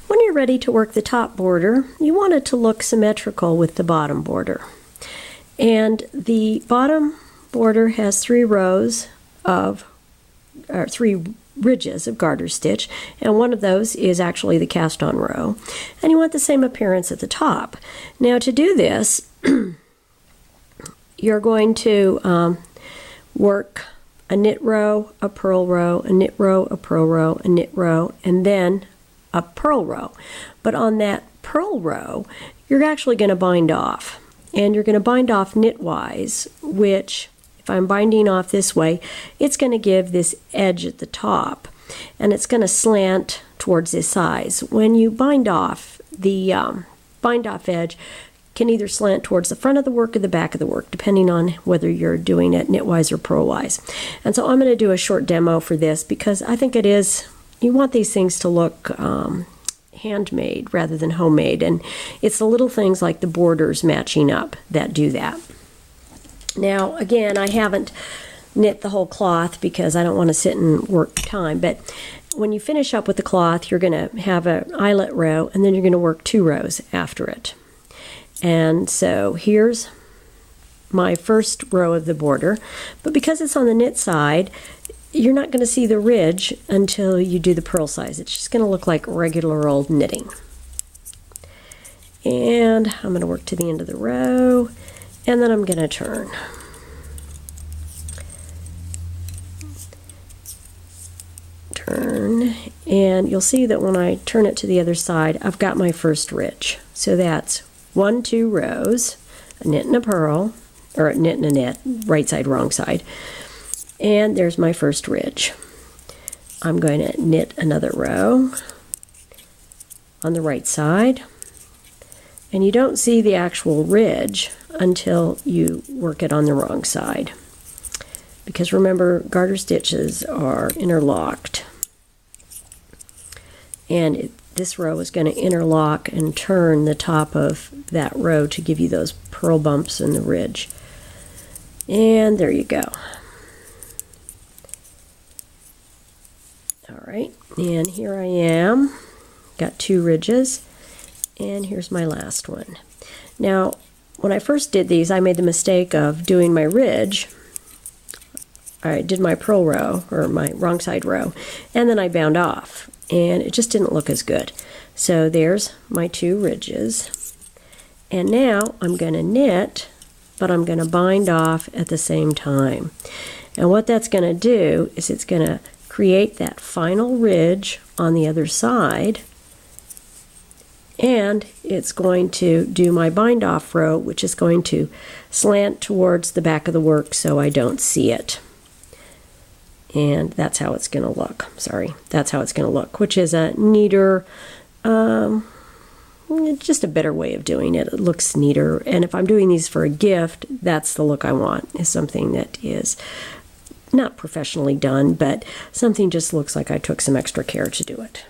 When you're ready to work the top border, you want it to look symmetrical with the bottom border. And the bottom border has 3 ridges of garter stitch, and one of those is actually the cast-on row. And you want the same appearance at the top. Now to do this, you're going to work a knit row, a purl row, a knit row, a purl row, a knit row, and then a purl row. But on that purl row, you're actually going to bind off. And you're going to bind off knitwise, which, if I'm binding off this way, it's going to give this edge at the top. And it's going to slant towards this size. When you bind off, the bind off edge can either slant towards the front of the work or the back of the work, depending on whether you're doing it knitwise or purlwise. And so I'm going to do a short demo for this because I think it is, you want these things to look handmade rather than homemade, and it's the little things like the borders matching up that do that. Now again, I haven't knit the whole cloth because I don't want to sit and work time, but when you finish up with the cloth, you're going to have an eyelet row, and then you're going to work 2 rows after it. And so here's my first row of the border, but because it's on the knit side, you're not going to see the ridge until you do the purl size. It's just going to look like regular old knitting. And I'm going to work to the end of the row, and then I'm going to turn. Turn, and you'll see that when I turn it to the other side, I've got my first ridge. So that's 1, 2 rows, a knit and a purl, or a knit and a knit, right side, wrong side. And there's my first ridge. I'm going to knit another row on the right side. And you don't see the actual ridge until you work it on the wrong side. Because remember, garter stitches are interlocked. And this row is going to interlock and turn the top of that row to give you those purl bumps in the ridge. And there you go. Alright, and here I am. Got 2 ridges, and here's my last one. Now, when I first did these, I made the mistake of doing my ridge. I did my purl row, or my wrong side row, and then I bound off. And it just didn't look as good. So there's my 2 ridges. And now I'm going to knit, but I'm going to bind off at the same time. And what that's going to do is it's going to create that final ridge on the other side, and it's going to do my bind off row, which is going to slant towards the back of the work so I don't see it. And that's how it's going to look. Sorry, that's how it's going to look, which is a neater, just a better way of doing it. It looks neater, and if I'm doing these for a gift, that's the look I want, is something that is not professionally done, but something just looks like I took some extra care to do it.